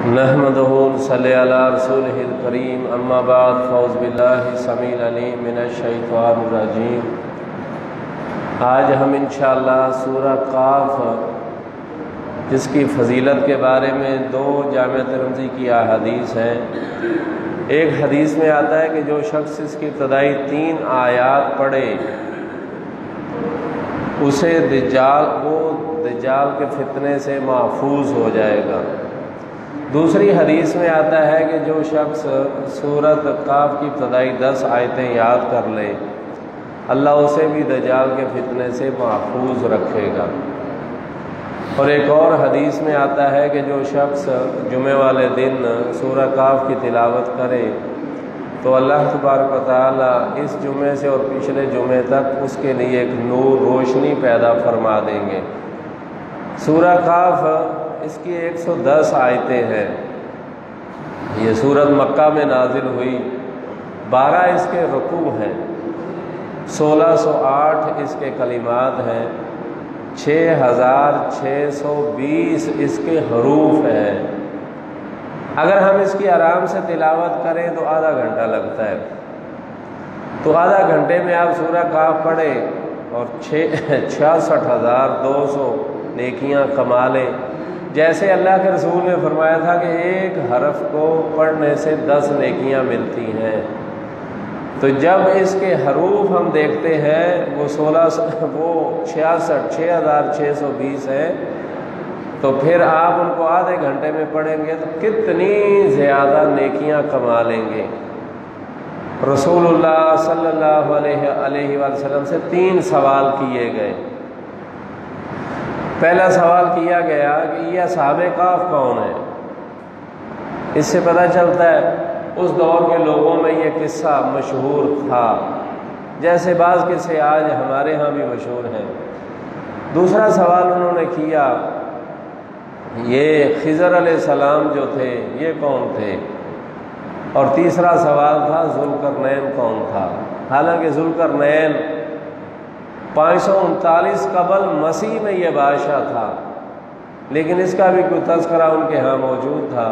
نحمدہ صلی علی رسولہ الکریم اما بعد فاعوذ باللہ السمیع العلیم من الشیطان الرجیم۔ آج ہم انشاءاللہ سورہ قاف جس کی فضیلت کے بارے میں دو جامع ترمذی کی احادیث ہیں۔ ایک حدیث میں آتا ہے کہ جو شخص اس کی ابتدائی 3 آیات پڑھے اسے دجال کے فتنے سے محفوظ ہو جائے گا۔ دوسری حدیث میں آتا ہے کہ جو شخص سورۃ قاف کی ابتدائی 10 آیتیں یاد کر لے اللہ اسے بھی دجال کے فتنے سے محفوظ رکھے گا۔ اور ایک اور حدیث میں آتا ہے کہ جو شخص جمعے والے دن سورہ قاف کی تلاوت کرے تو اللہ تبارک و تعالیٰ اس جمعے سے اور پچھلے جمعے تک اس کے لیے ایک نور روشنی پیدا فرما دیں گے۔ سورہ قاف اس کی 110 آیتیں ہیں۔ یہ سورت مکہ میں نازل ہوئی، 12 اس کے رکوع ہیں، 1608 اس کے کلمات ہیں، 6620 اس کے حروف ہیں۔ اگر ہم اس کی آرام سے تلاوت کریں تو آدھا گھنٹہ لگتا ہے، تو آدھا گھنٹے میں آپ سورہ قاف پڑھیں اور 66,200 نیکیاں کما لیں۔ جیسے اللہ کے رسول نے فرمایا تھا کہ ایک حرف کو پڑھنے سے 10 نیکیاں ملتی ہیں، تو جب اس کے حروف ہم دیکھتے ہیں وہ 66,620 ہے، تو پھر آپ ان کو آدھے گھنٹے میں پڑھیں گے تو کتنی زیادہ نیکیاں کما لیں گے۔ رسول اللہ صلی اللہ علیہ وسلم سے 3 سوال کیے گئے۔ پہلا سوال کیا گیا کہ یہ اصحاب کہف کون ہے؟ اس سے پتہ چلتا ہے اس دور کے لوگوں میں یہ قصہ مشہور تھا، جیسے بعض قصے آج ہمارے ہاں بھی مشہور ہیں۔ دوسرا سوال انہوں نے کیا یہ خضر علیہ السلام جو تھے یہ کون تھے؟ اور تیسرا سوال تھا ذوالقرنین کون تھا؟ حالانکہ ذوالقرنین 539 قبل مسیح میں یہ بادشاہ تھا، لیکن اس کا بھی کوئی تذکرہ ان کے ہاں موجود تھا،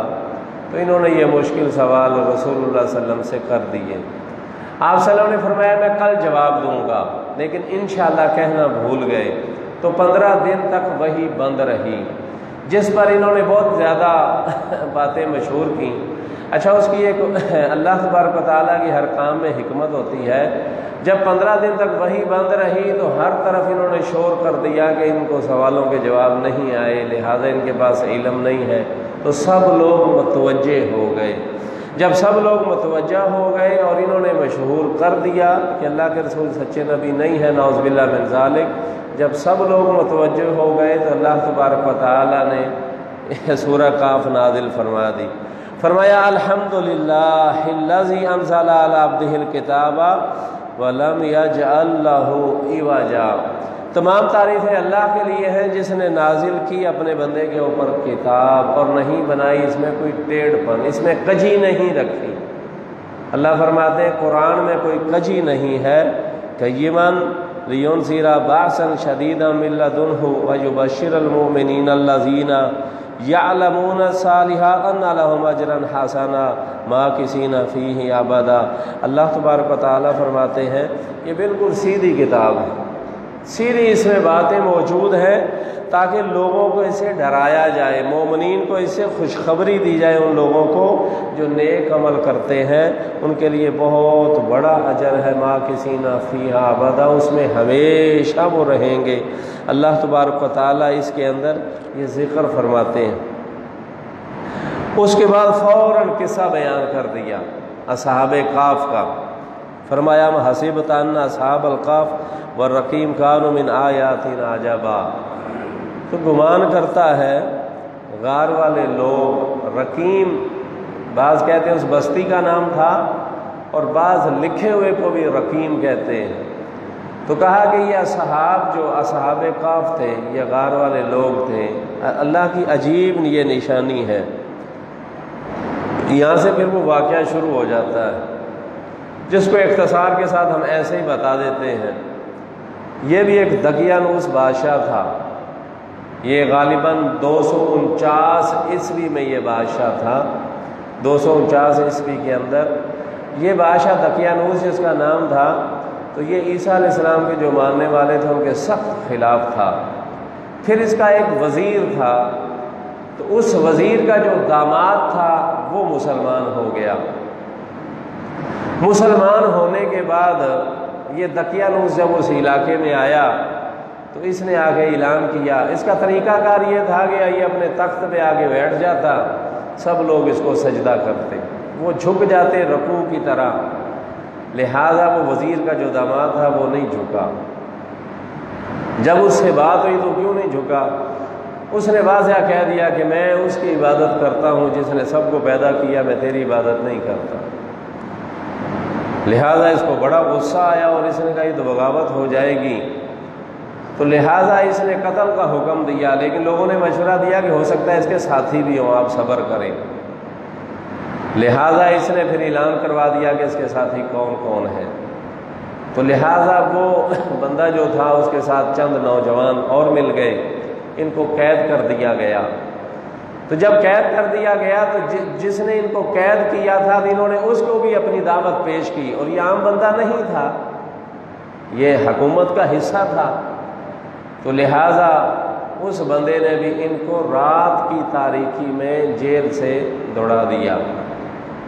تو انہوں نے یہ مشکل سوال رسول اللہ صلی اللہ علیہ وسلم سے کر دیے۔ آپ صلی اللہ علیہ وسلم نے فرمایا میں کل جواب دوں گا، لیکن انشاءاللہ کہنا بھول گئے، تو 15 دن تک وہی بند رہی، جس پر انہوں نے بہت زیادہ باتیں مشہور کیں۔ اچھا، اس کی ایک اللہ تبارک و تعالیٰ کی ہر کام میں حکمت ہوتی ہے۔ جب 15 دن تک وہی بند رہی تو ہر طرف انہوں نے شور کر دیا کہ ان کو سوالوں کے جواب نہیں آئے، لہٰذا ان کے پاس علم نہیں ہے، تو سب لوگ متوجہ ہو گئے۔ جب سب لوگ متوجہ ہو گئے اور انہوں نے مشہور کر دیا کہ اللہ کے رسول سچے نبی نہیں ہے، نعوذ باللہ من ذالک، جب سب لوگ متوجہ ہو گئے تو اللہ تبارک و تعالیٰ نے سورہ قاف نازل فرما دی۔ فرمایا الحمدللہ الذی انزل علی عبدہ الکتاب وَلَمْ يَجْعَلْ لَهُ عِوَجًا۔ تمام تعریفیں اللہ کے لیے ہیں جس نے نازل کی اپنے بندے کے اوپر کتاب اور نہیں بنائی اس میں کوئی ٹیڑھ پن، اس میں کجی نہیں رکھی۔ اللہ فرماتے ہیں قرآن میں کوئی کجی نہیں ہے۔ قیماً لِيُنذِرَ بَأْسًا شَدِيدًا مِّن لَّدُنْهُ وَيُبَشِّرَ الْمُؤْمِنِينَ الَّذِينَ یعلمون الصالحات ان لهم اجرا حسنا ماکثین فیہ ابدا۔ اللہ تبارک و تعالیٰ فرماتے ہیں یہ بالکل سیدھی کتاب ہے، سیدھی اس میں باتیں موجود ہیں تاکہ لوگوں کو اسے ڈرایا جائے، مومنین کو اس سے خوشخبری دی جائے، ان لوگوں کو جو نیک عمل کرتے ہیں ان کے لیے بہت بڑا اجر ہے، ماکثین فیہ ابدا، اس میں ہمیشہ وہ رہیں گے۔ اللہ تبارک و تعالیٰ اس کے اندر یہ ذکر فرماتے ہیں۔ اس کے بعد فوراً قصہ بیان کر دیا اصحاب کہف کا۔ فرمایا حسبت ان اصحاب الکہف والرقیم کانوا من آیاتنا عجبا۔ تو گمان کرتا ہے غار والے لوگ، رقیم بعض کہتے ہیں اس بستی کا نام تھا اور بعض لکھے ہوئے کو بھی رقیم کہتے ہیں۔ تو کہا کہ یہ اصحاب جو اصحاب کہف تھے یہ غار والے لوگ تھے، اللہ کی عجیب یہ نشانی ہے۔ یہاں سے پھر وہ واقعہ شروع ہو جاتا ہے جس کو اختصار کے ساتھ ہم ایسے ہی بتا دیتے ہیں۔ یہ بھی ایک دقیانوس بادشاہ تھا، یہ غالباً 249 عیسوی میں یہ بادشاہ تھا، 249 عیسوی کے اندر یہ بادشاہ دقیانوس جس کا نام تھا، تو یہ عیسیٰ علیہ السلام کے جو ماننے والے تھے ان کے سخت خلاف تھا۔ پھر اس کا ایک وزیر تھا، تو اس وزیر کا جو داماد تھا وہ مسلمان ہو گیا۔ مسلمان ہونے کے بعد یہ دقیانوس جب اس علاقے میں آیا تو اس نے آگے اعلان کیا، اس کا طریقہ کار یہ تھا کہ یہ اپنے تخت پہ آگے بیٹھ جاتا، سب لوگ اس کو سجدہ کرتے، وہ جھک جاتے رکوع کی طرح، لہذا وہ وزیر کا جو داماد تھا وہ نہیں جھکا۔ جب اس سے بات ہوئی تو کیوں نہیں جھکا؟ اس نے واضح کہہ دیا کہ میں اس کی عبادت کرتا ہوں جس نے سب کو پیدا کیا، میں تیری عبادت نہیں کرتا۔ لہذا اس کو بڑا غصہ آیا اور اس نے کہا یہ تو بغاوت ہو جائے گی، تو لہٰذا اس نے قتل کا حکم دیا، لیکن لوگوں نے مشورہ دیا کہ ہو سکتا ہے اس کے ساتھی بھی ہوں، آپ صبر کریں۔ لہٰذا اس نے پھر اعلان کروا دیا کہ اس کے ساتھی کون کون ہے، تو لہٰذا وہ بندہ جو تھا اس کے ساتھ چند نوجوان اور مل گئے، ان کو قید کر دیا گیا۔ تو جب قید کر دیا گیا تو جس نے ان کو قید کیا تھا انہوں نے اس کو بھی اپنی دعوت پیش کی، اور یہ عام بندہ نہیں تھا، یہ حکومت کا حصہ تھا، تو لہٰذا اس بندے نے بھی ان کو رات کی تاریکی میں جیل سے دوڑا دیا،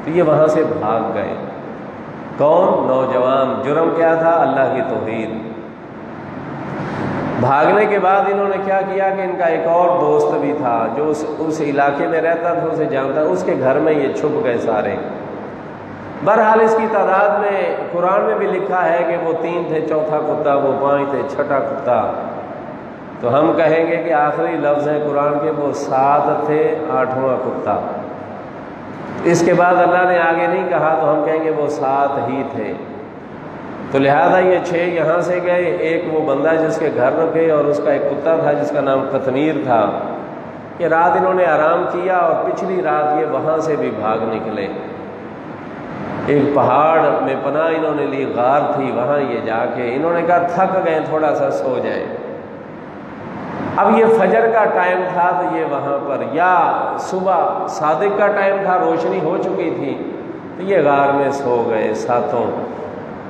تو یہ وہاں سے بھاگ گئے۔ کون؟ نوجوان۔ جرم کیا تھا؟ اللہ کی توحید۔ بھاگنے کے بعد انہوں نے کیا کیا کہ ان کا ایک اور دوست بھی تھا جو اس علاقے میں رہتا تھا، اسے جانتا، اس کے گھر میں یہ چھپ گئے سارے۔ بہرحال اس کی تعداد میں قرآن میں بھی لکھا ہے کہ وہ 3 تھے، چوتھا کتا، وہ 5 تھے، چھٹا کتا، تو ہم کہیں گے کہ آخری لفظ ہیں قرآن کے وہ 7 تھے، 8واں کتا۔ اس کے بعد اللہ نے آگے نہیں کہا تو ہم کہیں گے وہ 7 ہی تھے، تو لہذا یہ 6 یہاں سے گئے، ایک وہ بندہ جس کے گھر رکے، اور اس کا ایک کتا تھا جس کا نام قطمیر تھا۔ یہ رات انہوں نے آرام کیا اور پچھلی رات یہ وہاں سے بھی بھاگ نکلے۔ ایک پہاڑ میں پناہ انہوں نے لی، غار تھی، وہاں یہ جا کے انہوں نے کہا تھک گئے، تھوڑا سا سو جائیں۔ اب یہ فجر کا ٹائم تھا تو یہ وہاں پر، یا صبح صادق کا ٹائم تھا، روشنی ہو چکی تھی، تو یہ غار میں سو گئے ساتوں۔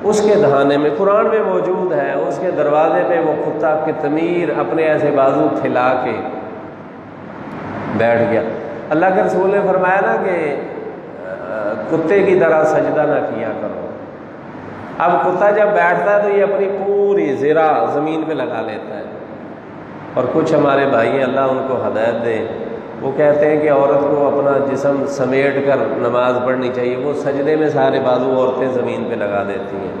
اس کے دہانے میں قرآن میں موجود ہے، اس کے دروازے پہ وہ کتا قطمیر اپنے ایسے بازو پھیلا کے بیٹھ گیا۔ اللہ کے رسول نے فرمایا نا کہ کتے کی طرح سجدہ نہ کیا کرو۔ اب کتا جب بیٹھتا ہے تو یہ اپنی پوری ذرا زمین پہ لگا لیتا ہے، اور کچھ ہمارے بھائی ہیں اللہ ان کو ہدایت دے، وہ کہتے ہیں کہ عورت کو اپنا جسم سمیٹ کر نماز پڑھنی چاہیے، وہ سجدے میں سارے بازو عورتیں زمین پہ لگا دیتی ہیں،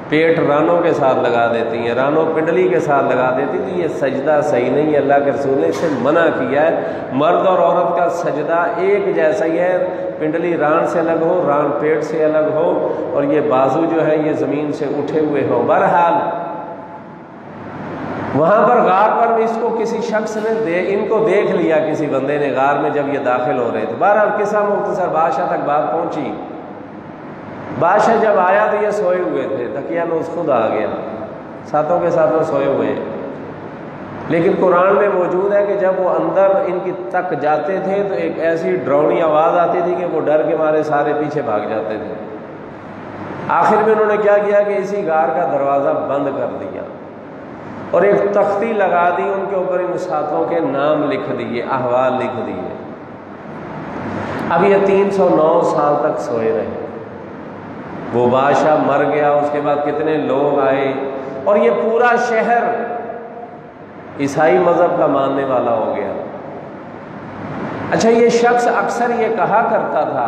پیٹ رانوں کے ساتھ لگا دیتی ہیں، رانوں پنڈلی کے ساتھ لگا دیتی ہیں، یہ سجدہ صحیح نہیں ہے۔ اللہ کے رسول نے اس سے منع کیا ہے، مرد اور عورت کا سجدہ ایک جیسا ہی ہے، پنڈلی ران سے الگ ہو، ران پیٹ سے الگ ہو، اور یہ بازو جو ہے یہ زمین سے اٹھے ہوئے ہو۔ بہرحال وہاں پر غار پر بھی اس کو کسی شخص نے ان کو دیکھ لیا، کسی بندے نے غار میں جب یہ داخل ہو رہے تھے۔ بہرحال قصہ مختصر، بادشاہ تک بات پہنچی۔ بادشاہ جب آیا تو یہ سوئے ہوئے تھے، دقیانوس خود آ گیا، ساتوں کے ساتھ وہ سوئے ہوئے ہیں، لیکن قرآن میں موجود ہے کہ جب وہ اندر ان کی تک جاتے تھے تو ایک ایسی ڈراؤنی آواز آتی تھی کہ وہ ڈر کے مارے سارے پیچھے بھاگ جاتے تھے۔ آخر میں انہوں نے کیا کیا کہ اسی غار کا دروازہ بند کر دیا اور ایک تختی لگا دی، ان کے اوپر ان ساتھوں کے نام لکھ دیے، احوال لکھ دیے۔ اب یہ 309 سال تک سوئے رہے۔ وہ بادشاہ مر گیا، اس کے بعد کتنے لوگ آئے، اور یہ پورا شہر عیسائی مذہب کا ماننے والا ہو گیا۔ اچھا، یہ شخص اکثر یہ کہا کرتا تھا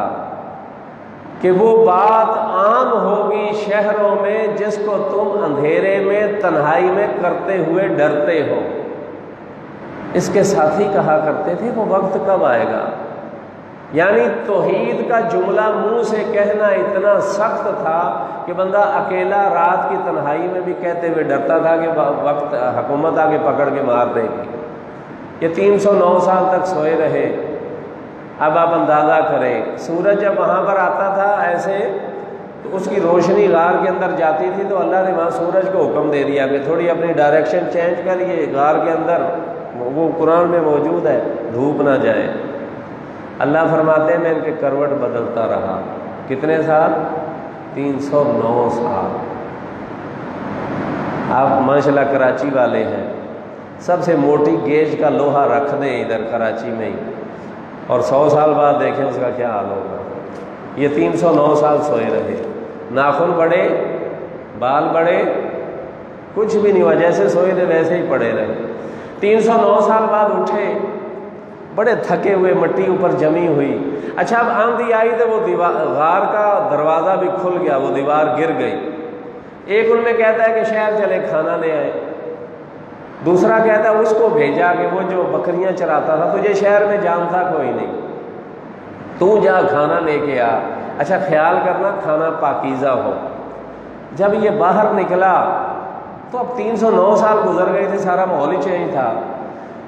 کہ وہ بات عام ہوگی شہروں میں جس کو تم اندھیرے میں تنہائی میں کرتے ہوئے ڈرتے ہو۔ اس کے ساتھی کہا کرتے تھے وہ وقت کب آئے گا، یعنی توحید کا جملہ منہ سے کہنا اتنا سخت تھا کہ بندہ اکیلا رات کی تنہائی میں بھی کہتے ہوئے ڈرتا تھا کہ وقت حکومت آگے پکڑ کے مار دے گی۔ یہ 309 سال تک سوئے رہے۔ اب آپ اندازہ کریں، سورج جب وہاں پر آتا تھا ایسے تو اس کی روشنی غار کے اندر جاتی تھی، تو اللہ نے وہاں سورج کو حکم دے دیا کہ تھوڑی اپنی ڈائریکشن چینج کر، یہ غار کے اندر وہ قرآن میں موجود ہے، دھوپ نہ جائے۔ اللہ فرماتے ہیں میں ان کے کروٹ بدلتا رہا، کتنے سال؟ 309 سال۔ آپ ماشاءاللہ کراچی والے ہیں، سب سے موٹی گیج کا لوہا رکھ دیں ادھر کراچی میں ہی، اور 100 سال بعد دیکھیں اس کا کیا حال ہوگا۔ یہ 309 سال سوئے رہے، ناخن بڑھے، بال بڑھے، کچھ بھی نہیں ہوا، جیسے سوئے تھے ویسے ہی پڑے رہے۔ 309 سال بعد اٹھے، بڑے تھکے ہوئے، مٹی اوپر جمی ہوئی۔ اچھا اب آندھی آئی تو وہ غار کا دروازہ بھی کھل گیا، وہ دیوار گر گئی۔ ایک ان میں کہتا ہے کہ شہر چلے کھانا لے آئے، دوسرا کہتا ہے اس کو بھیجا کہ وہ جو بکریاں چراتا تھا تجھے شہر میں جانتا کوئی نہیں، تو جا کھانا لے کے آ، اچھا خیال کرنا کھانا پاکیزہ ہو۔ جب یہ باہر نکلا تو اب 309 سال گزر گئے تھے، سارا ماحول ہی چینج تھا۔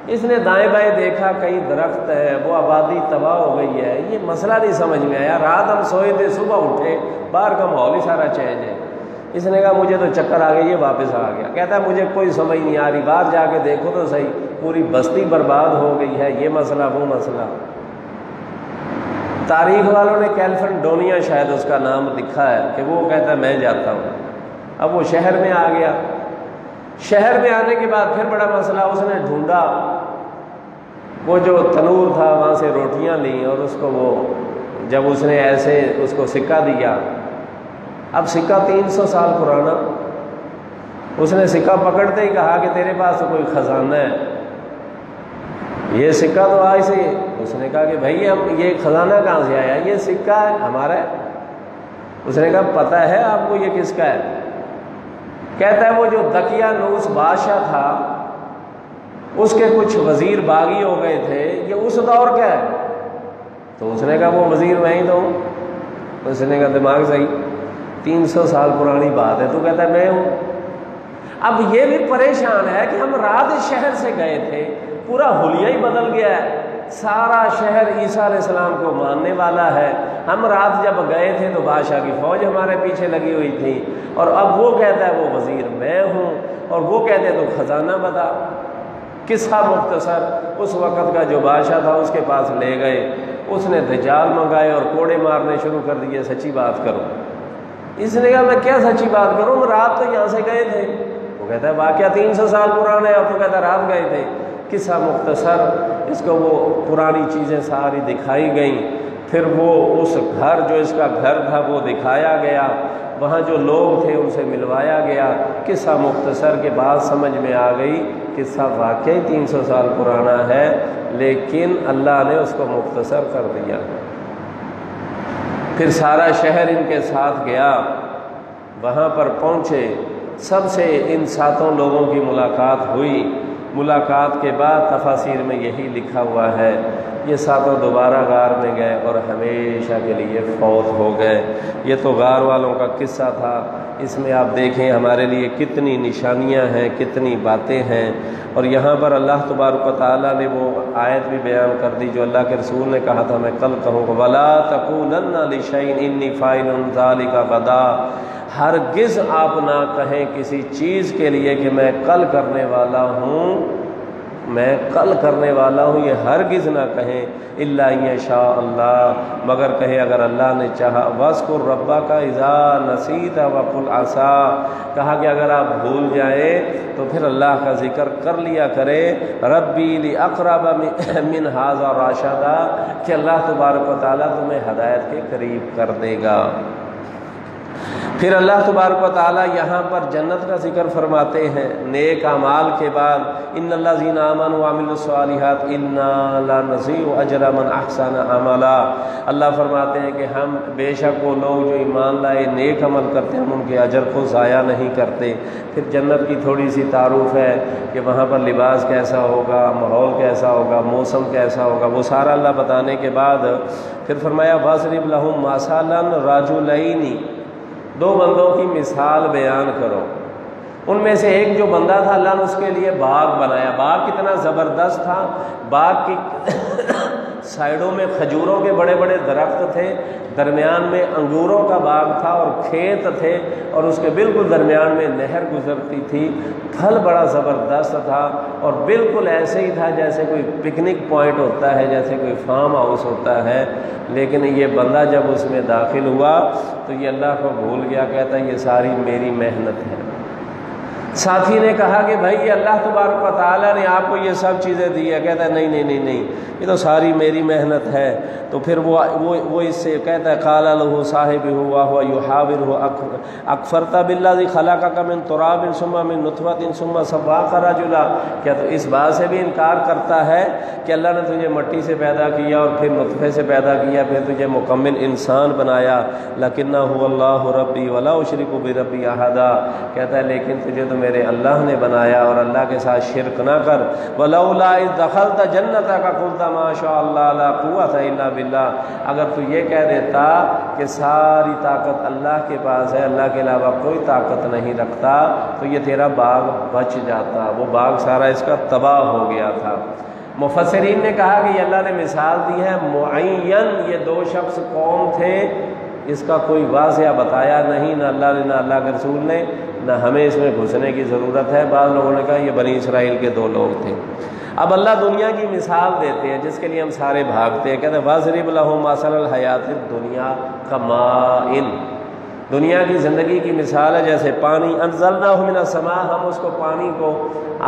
اس نے دائیں بائیں دیکھا، کہیں درخت ہے، وہ آبادی تباہ ہو گئی ہے، یہ مسئلہ نہیں سمجھ میں آیا۔ رات ہم سوئے تھے، صبح اٹھے، باہر کا ماحول ہی سارا چینج ہے۔ اس نے کہا مجھے تو چکر آ گئی، یہ واپس آ گیا۔ کہتا ہے مجھے کوئی سمجھ نہیں آ رہی، باہر جا کے دیکھو تو صحیح، پوری بستی برباد ہو گئی ہے، یہ مسئلہ وہ مسئلہ۔ تاریخ والوں نے کیلیفورنیا شاید اس کا نام لکھا ہے کہ وہ کہتا ہے میں جاتا ہوں۔ اب وہ شہر میں آ گیا، شہر میں آنے کے بعد پھر بڑا مسئلہ، اس نے ڈھونڈا، وہ جو تنور تھا وہاں سے روٹیاں لیں، اور اس کو وہ جب اس نے ایسے اس کو سکہ دیا، اب سکہ 300 سال پرانا، اس نے سکہ پکڑتے ہی کہا کہ تیرے پاس تو کوئی خزانہ ہے، یہ سکہ تو آج سے۔ اس نے کہا کہ بھائی ہم یہ خزانہ کہاں سے آیا؟ یہ سکہ ہے ہمارا ہے۔ اس نے کہا پتہ ہے آپ کو یہ کس کا ہے؟ کہتا ہے وہ جو دقیانوس بادشاہ تھا اس کے کچھ وزیر باغی ہو گئے تھے، یہ اس دور کا ہے۔ تو اس نے کہا وہ وزیر میں ہی تو ہوں۔ اس نے کہا دماغ صحیح، 300 سال پرانی بات ہے، تو کہتا ہے میں ہوں۔ اب یہ بھی پریشان ہے کہ ہم رات شہر سے گئے تھے، پورا حلیہ ہی بدل گیا ہے، سارا شہر عیسیٰ علیہ السلام کو ماننے والا ہے۔ ہم رات جب گئے تھے تو بادشاہ کی فوج ہمارے پیچھے لگی ہوئی تھی، اور اب وہ کہتا ہے وہ وزیر میں ہوں، اور وہ کہتے ہیں تو خزانہ بتا۔ قصہ مختصر، اس وقت کا جو بادشاہ تھا اس کے پاس لے گئے، اس نے دجال منگائے اور کوڑے مارنے شروع کر دیے، سچی بات کرو۔ اس نے کہا میں کیا سچی بات کروں، ہم رات تو یہاں سے گئے تھے۔ وہ کہتا ہے واقعہ 300 سال پرانا ہے، اور تو کہتا ہے رات گئے تھے۔ قصہ مختصر، اس کو وہ پرانی چیزیں ساری دکھائی گئیں، پھر وہ اس گھر جو اس کا گھر تھا وہ دکھایا گیا، وہاں جو لوگ تھے ان سے ملوایا گیا۔ قصہ مختصر کے بعد سمجھ میں آ گئی قصہ واقعی 300 سال پرانا ہے، لیکن اللہ نے اس کو مختصر کر دیا۔ پھر سارا شہر ان کے ساتھ گیا، وہاں پر پہنچے، سب سے ان 7 لوگوں کی ملاقات ہوئی۔ ملاقات کے بعد تفاسیر میں یہی لکھا ہوا ہے، یہ 7 دوبارہ غار میں گئے اور ہمیشہ کے لیے فوت ہو گئے۔ یہ تو غار والوں کا قصہ تھا، اس میں آپ دیکھیں ہمارے لیے کتنی نشانیاں ہیں، کتنی باتیں ہیں۔ اور یہاں پر اللہ تبارک و تعالیٰ نے وہ آیت بھی بیان کر دی جو اللہ کے رسول نے کہا تھا، میں کل کہوں گا وَلَا تَقُولَنَّ لِشَيْءٍ إِنِّي فَاعِلٌ ذَلِكَ غَدًا، ہرگز آپ نہ کہیں کسی چیز کے لیے کہ میں کل کرنے والا ہوں، میں کل کرنے والا ہوں، یہ ہرگز نہ کہیں، الا ان یشاء اللہ، مگر کہے اگر اللہ نے چاہا۔ وَاذْكُرْ رَبَّكَ إِذَا نَسِيتَ وَقُلْ عَسَىٰ، کہا کہ اگر آپ بھول جائیں تو پھر اللہ کا ذکر کر لیا کرے، ربی لِأَقْرَبَ مِنْ هَٰذَا رَشَدًا، کہ اللہ تبارک و تعالیٰ تمہیں ہدایت کے قریب کر دے گا۔ پھر اللہ تبارک و تعالیٰ یہاں پر جنت کا ذکر فرماتے ہیں نیک اعمال کے بعد، ان الذین آمنوا وعملوا الصالحات انا لا نضیع اجر من احسن عملا۔ اللہ فرماتے ہیں کہ ہم بے شک وہ لوگ جو ایمان لائے نیک عمل کرتے ہیں ہم ان کے اجر کو ضائع نہیں کرتے۔ پھر جنت کی تھوڑی سی تعارف ہے کہ وہاں پر لباس کیسا ہوگا، ماحول کیسا ہوگا، موسم کیسا ہوگا، وہ سارا اللہ بتانے کے بعد پھر فرمایا وَاضْرِبْ لَهُم مَثَلًا رَجُلَيْنِ، 2 بندوں کی مثال بیان کرو۔ ان میں سے ایک جو بندہ تھا اللہ نے اس کے لیے باغ بنایا، باغ کتنا زبردست تھا، باغ کی سائڈوں میں کھجوروں کے بڑے بڑے درخت تھے، درمیان میں انگوروں کا باغ تھا اور کھیت تھے، اور اس کے بالکل درمیان میں نہر گزرتی تھی۔ پھل بڑا زبردست تھا اور بالکل ایسے ہی تھا جیسے کوئی پکنک پوائنٹ ہوتا ہے، جیسے کوئی فارم ہاؤس ہوتا ہے۔ لیکن یہ بندہ جب اس میں داخل ہوا تو یہ اللہ کو بھول گیا، کہتا ہے یہ ساری میری محنت ہے۔ ساتھی نے کہا کہ بھائی یہ اللہ تبارک و تعالیٰ نے آپ کو یہ سب چیزیں دی ہے، کہتا ہے نہیں نہیں نہیں نہیں، یہ تو ساری میری محنت ہے۔ تو پھر وہ اس سے کہتا ہے قال له صاحبہ وهو يحاوره اکفرت بالذی خلقک من تراب ثم من نطفة ثم سواک رجلا، کیا تو اس بات سے بھی انکار کرتا ہے کہ اللہ نے تجھے مٹی سے پیدا کیا اور پھر نطفے سے پیدا کیا، پھر تجھے مکمل انسان بنایا؟ لکنہ اللہ ربی ولا اشرک بربی احدا، کہتا ہے لیکن تجھے تو میرے اللہ نے بنایا اور اللہ کے ساتھ شرک نہ کر۔ ولولا اذ دخلت جنتک قلت ما شاء اللہ لا قوۃ الا باللہ، اگر تو یہ کہہ دیتا کہ ساری طاقت اللہ کے پاس ہے، اللہ کے علاوہ کوئی طاقت نہیں رکھتا، تو یہ تیرا باغ بچ جاتا، وہ باغ سارا اس کا تباہ ہو گیا تھا۔ مفسرین نے کہا کہ یہ اللہ نے مثال دی ہے معین، یہ دو شخص قوم تھے، اس کا کوئی واضح بتایا نہیں، نہ اللہ نے نہ اللہ کے رسول نے، نہ ہمیں اس میں گھسنے کی ضرورت ہے۔ بعض لوگوں نے کہا یہ بنی اسرائیل کے دو لوگ تھے۔ اب اللہ دنیا کی مثال دیتے ہیں جس کے لیے ہم سارے بھاگتے ہیں، کہتے ہیں وَاضْرِبْ لَهُم مَثَلَ الْحَيَاةِ الدُّنْيَا كَمَاءٍ، دنیا کی زندگی کی مثال ہے جیسے پانی، انزلناہ من السماء، ہم اس کو پانی کو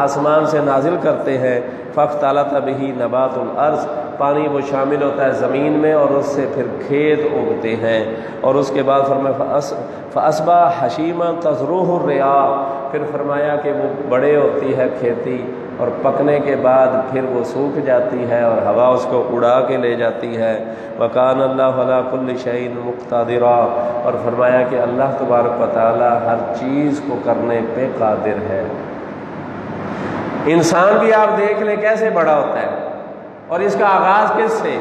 آسمان سے نازل کرتے ہیں، فاختلط بہ نبات الارض، پانی وہ شامل ہوتا ہے زمین میں اور اس سے پھر کھیت اگتے ہیں، اور اس کے بعد فرمایا فاصبح حشیما تذروہ الرعاء، پھر فرمایا کہ وہ بڑے ہوتی ہے کھیتی اور پکنے کے بعد پھر وہ سوکھ جاتی ہے اور ہوا اس کو اڑا کے لے جاتی ہے۔ وَكَانَ اللَّهُ عَلَىٰ كُلِّ شَيْءٍ مُقْتَدِرًا، اور فرمایا کہ اللہ تبارک و تعالی ہر چیز کو کرنے پہ قادر ہے۔ انسان بھی آپ دیکھ لیں کیسے بڑا ہوتا ہے، اور اس کا آغاز کس سے؟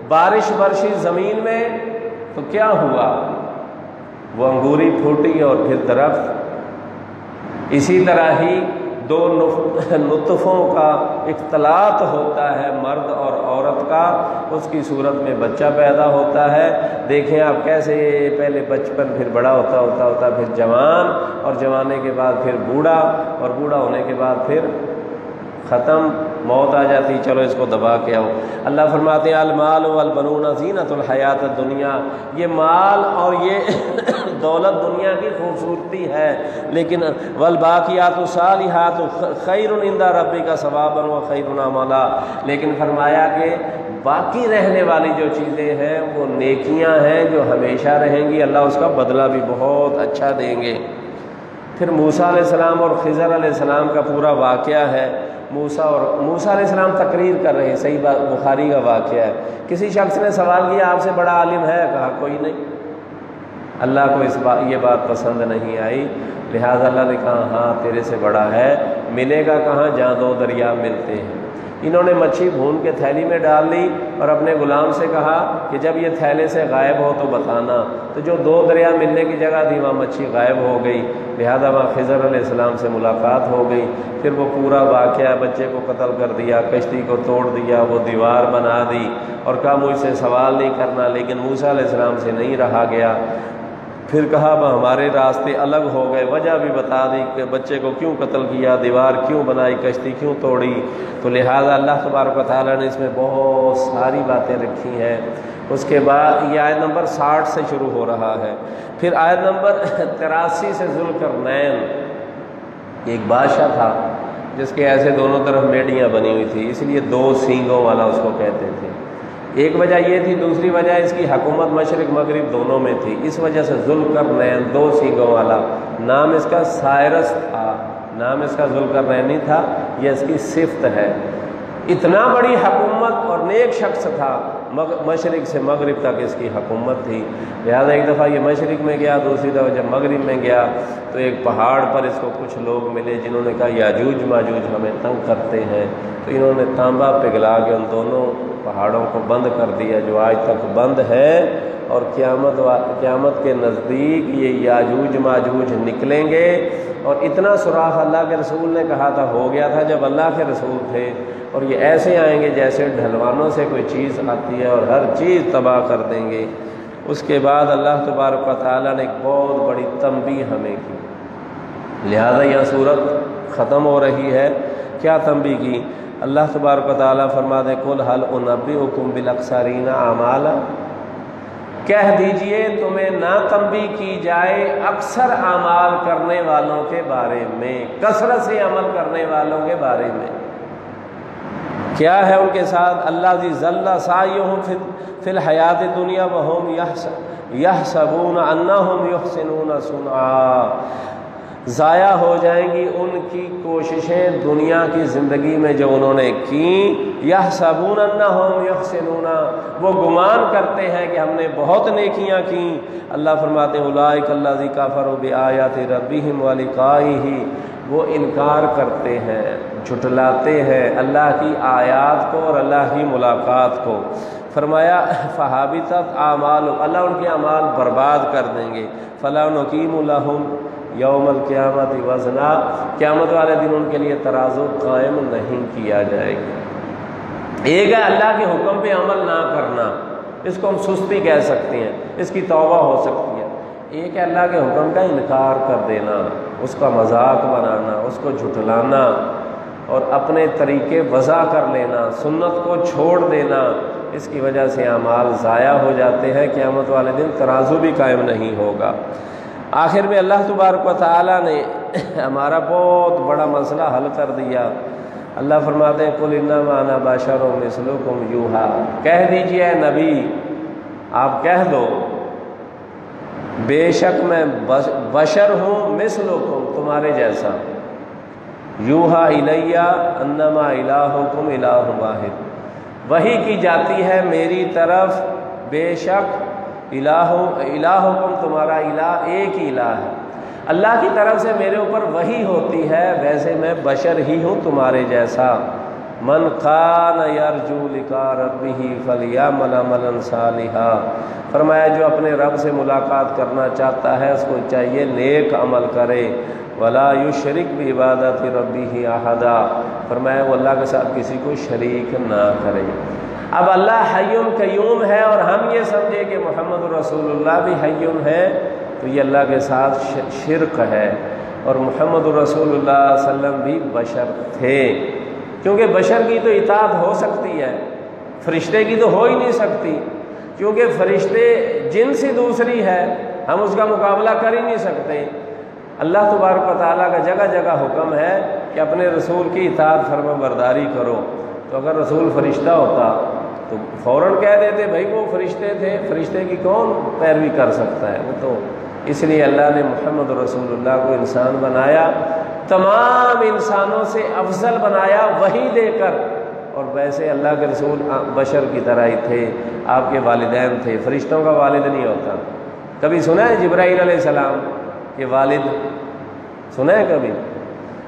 بارش برشی زمین میں تو کیا ہوا؟ وہ انگوری پھوٹی اور پھر درخت۔ اسی طرح ہی دو نطفوں کا اختلاط ہوتا ہے، مرد اور عورت کا، اس کی صورت میں بچہ پیدا ہوتا ہے۔ دیکھیں آپ کیسے پہلے بچپن، پھر بڑا ہوتا پھر جوان، اور جوانے کے بعد پھر بوڑھا، اور بوڑھا ہونے کے بعد پھر ختم، موت آ جاتی، چلو اس کو دبا کے آؤ۔ اللہ فرماتے ہیں المال والبنون زینت الحیات الدنیا، یہ مال اور یہ دولت دنیا کی خوبصورتی ہے، لیکن والباقیات الصالحات خیر عند ربک ثوابا وخیر املا، لیکن فرمایا کہ باقی رہنے والی جو چیزیں ہیں وہ نیکیاں ہیں جو ہمیشہ رہیں گی، اللہ اس کا بدلہ بھی بہت اچھا دیں گے۔ پھر موسیٰ علیہ السلام اور خضر علیہ السلام کا پورا واقعہ ہے۔ موسیٰ علیہ السلام تقریر کر رہے ہیں، صحیح بخاری کا واقعہ ہے۔ کسی شخص نے سوال کیا آپ سے بڑا عالم ہے؟ کہا کوئی نہیں۔ اللہ کو یہ بات پسند نہیں آئی، لہٰذا اللہ نے کہا ہاں تیرے سے بڑا ہے، ملے گا کہاں؟ جہاں دو دریا ملتے ہیں۔ انہوں نے مچھی بھون کے تھیلی میں ڈال لی اور اپنے غلام سے کہا کہ جب یہ تھیلے سے غائب ہو تو بتانا، تو جو دو دریا ملنے کی جگہ تھی وہاں مچھی غائب ہو گئی، لہذا وہاں خضر علیہ السلام سے ملاقات ہو گئی۔ پھر وہ پورا واقعہ، بچے کو قتل کر دیا، کشتی کو توڑ دیا، وہ دیوار بنا دی اور کہا مجھ سے سوال نہیں کرنا، لیکن موسیٰ علیہ السلام سے نہیں رہا گیا۔ پھر کہا ہمارے راستے الگ ہو گئے، وجہ بھی بتا دی کہ بچے کو کیوں قتل کیا، دیوار کیوں بنائی، کشتی کیوں توڑی۔ تو لہٰذا اللہ تبارک و تعالیٰ نے اس میں بہت ساری باتیں رکھی ہیں۔ اس کے بعد یہ آیت نمبر 60 سے شروع ہو رہا ہے۔ پھر آیت نمبر 83 سے ذوالقرنین، ایک بادشاہ تھا جس کے ایسے دونوں طرف میڈیاں بنی ہوئی تھی، اس لیے دو سینگوں والا اس کو کہتے تھے۔ ایک وجہ یہ تھی، دوسری وجہ اس کی حکومت مشرق مغرب دونوں میں تھی، اس وجہ سے ذوالقرنین، دو سینگوں والا۔ نام اس کا سائرس تھا، نام اس کا ذوالقرنین نہیں تھا، یہ اس کی صفت ہے۔ اتنا بڑی حکومت اور نیک شخص تھا، مشرق سے مغرب تک اس کی حکومت تھی۔ لہذا ایک دفعہ یہ مشرق میں گیا، دوسری دفعہ جب مغرب میں گیا تو ایک پہاڑ پر اس کو کچھ لوگ ملے جنہوں نے کہا یاجوج ماجوج ہمیں تنگ کرتے ہیں، تو انہوں نے تانبا پگھلا کے ان دونوں پہاڑوں کو بند کر دیا جو آج تک بند ہے، اور قیامت کے نزدیک یہ یاجوج ماجوج نکلیں گے۔ اور اتنا سوراخ اللہ کے رسول نے کہا تھا ہو گیا تھا جب اللہ کے رسول تھے، اور یہ ایسے آئیں گے جیسے ڈھلوانوں سے کوئی چیز آتی ہے اور ہر چیز تباہ کر دیں گے۔ اس کے بعد اللہ تبارک و تعالیٰ نے ایک بہت بڑی تنبیہ ہمیں کی، لہذا یہ صورت ختم ہو رہی ہے۔ کیا تنبیہ کی؟ اللہ تبارک و تعالیٰ فرماتے قُلْ هَلْ أُنَبِّئُكُمْ بِالْأَخْسَرِينَ أَعْمَالًا، کہہ دیجئے تمہیں نہ تنبیہ کی جائے اکثر اعمال کرنے والوں کے بارے میں، کثرت سے عمل کرنے والوں کے بارے میں۔ کیا ہے ان کے ساتھ؟ الذی ضل سعیہم فی الحیات الدنیا وہم یحسبون انہم یحسنون صنعا، ضائع ہو جائیں گی ان کی کوششیں دنیا کی زندگی میں جو انہوں نے کی۔ یحسبون انہم یحسنون، وہ گمان کرتے ہیں کہ ہم نے بہت نیکیاں کیں۔ اللہ فرماتے ہیں اولئک الذین کفروا بآیات ربہم ولقائہ، وہ انکار کرتے ہیں، جھٹلاتے ہیں اللہ کی آیات کو اور اللہ کی ملاقات کو۔ فرمایا فحبطت اعمالہم، اللہ ان کے اعمال برباد کر دیں گے۔ فلا نقیم لہم یوم القیامت وزنا، قیامت والے دن ان کے لیے ترازو قائم نہیں کیا جائے گا۔ ایک ہے اللہ کے حکم پہ عمل نہ کرنا، اس کو ہم سستی کہہ سکتے ہیں، اس کی توبہ ہو سکتی ہے۔ ایک ہے اللہ کے حکم کا انکار کر دینا، اس کا مذاق بنانا، اس کو جھٹلانا اور اپنے طریقے وضع کر لینا، سنت کو چھوڑ دینا، اس کی وجہ سے اعمال ضائع ہو جاتے ہیں، قیامت والے دن ترازو بھی قائم نہیں ہوگا۔ آخر میں اللہ تبارک و تعالیٰ نے ہمارا بہت بڑا مسئلہ حل کر دیا۔ اللہ فرماتے ہیں قُلْ إِنَّمَا أَنَا بَشَرٌ مِثْلُكُمْ يُوحَىٰ، کہہ دیجئے اے نبی، آپ کہہ دو بے شک میں بشر ہوں، مثلکم، تمہارے جیسا، یوحیٰ الیہ انما الہکم الہ واحد، وحی کی جاتی ہے میری طرف بے شک الہکم، تمہارا الہ ایک ہی الہ ہے۔ اللہ کی طرف سے میرے اوپر وحی ہوتی ہے، ویسے میں بشر ہی ہوں تمہارے جیسا۔ من کان یرجو لقاء ربہ فلیعمل عملا صالحا، فرمایا جو اپنے رب سے ملاقات کرنا چاہتا ہے اس کو چاہیے نیک عمل کرے۔ ولا یشرک بعبادت ربہ احدا، فرمایا وہ اللہ کے ساتھ کسی کو شریک نہ کرے۔ اب اللہ حی قیوم ہے اور ہم یہ سمجھے کہ محمد رسول اللہ بھی حی ہے، تو یہ اللہ کے ساتھ شرک ہے۔ اور محمد رسول اللہ صلی اللہ علیہ وسلم بھی بشر تھے، کیونکہ بشر کی تو اطاعت ہو سکتی ہے، فرشتے کی تو ہو ہی نہیں سکتی، کیونکہ فرشتے جنس ہی دوسری ہے، ہم اس کا مقابلہ کر ہی نہیں سکتے۔ اللہ تبارک و تعالیٰ کا جگہ جگہ حکم ہے کہ اپنے رسول کی اطاعت فرما برداری کرو، تو اگر رسول فرشتہ ہوتا تو فوراً کہہ دیتے بھائی وہ فرشتے تھے، فرشتے کی کون پیروی کر سکتا ہے وہ تو۔ اس لیے اللہ نے محمد رسول اللہ کو انسان بنایا، تمام انسانوں سے افضل بنایا وحی دے کر، اور ویسے اللہ کے رسول بشر کی طرح ہی تھے، آپ کے والدین تھے، فرشتوں کا والد نہیں ہوتا۔ کبھی سنا ہے جبرائیل علیہ السلام کے والد؟ سنا ہے کبھی؟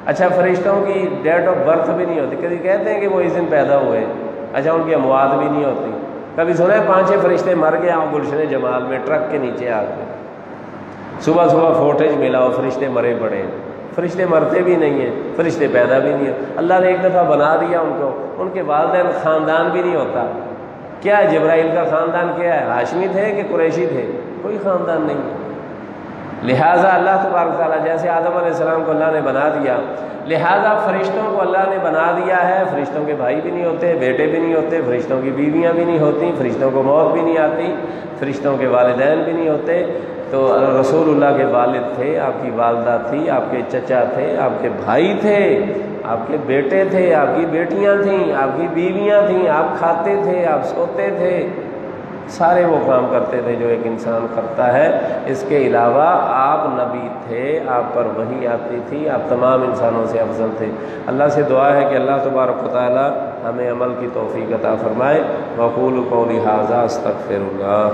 اچھا فرشتوں کی ڈیٹ آف برتھ بھی نہیں ہوتی، کبھی کہتے ہیں کہ وہ اس دن پیدا ہوئے، اچھا ان کی اموات بھی نہیں ہوتی۔ کبھی سنا ہے 5-6 فرشتے مر گئے ہوں گلشن جمال میں ٹرک کے نیچے آ کے، صبح صبح فوٹیج ملا ہو فرشتے مرے پڑے، فرشتے مرتے بھی نہیں ہیں، فرشتے پیدا بھی نہیں ہیں، اللہ نے ایک دفعہ بنا دیا ان کو، ان کے والدین خاندان بھی نہیں ہوتا۔ کیا ہے جبرائیل کا خاندان کیا ہے؟ ہاشمی تھے کہ قریشی تھے؟ کوئی خاندان نہیں ہے۔ لہٰذا اللہ تبارک تعالیٰ جیسے آدم علیہ السلام کو اللہ نے بنا دیا، لہٰذا فرشتوں کو اللہ نے بنا دیا ہے، فرشتوں کے بھائی بھی نہیں ہوتے، بیٹے بھی نہیں ہوتے، فرشتوں کی بیویاں بھی نہیں ہوتی، فرشتوں کو موت بھی نہیں آتی، فرشتوں کے والدین بھی نہیں ہوتے۔ تو رسول اللہ کے والد تھے، آپ کی والدہ تھی، آپ کے چچا تھے، آپ کے بھائی تھے، آپ کے بیٹے تھے، آپ کی بیٹیاں تھیں، آپ کی بیویاں تھیں، آپ کھاتے تھے، آپ سوتے تھے، سارے وہ کام کرتے تھے جو ایک انسان کرتا ہے۔ اس کے علاوہ آپ نبی تھے، آپ پر وحی آتی تھی، آپ تمام انسانوں سے افضل تھے۔ اللہ سے دعا ہے کہ اللہ تبارک و تعالی ہمیں عمل کی توفیق عطا فرمائے۔ وقول قولی ھذا استغفر اللہ۔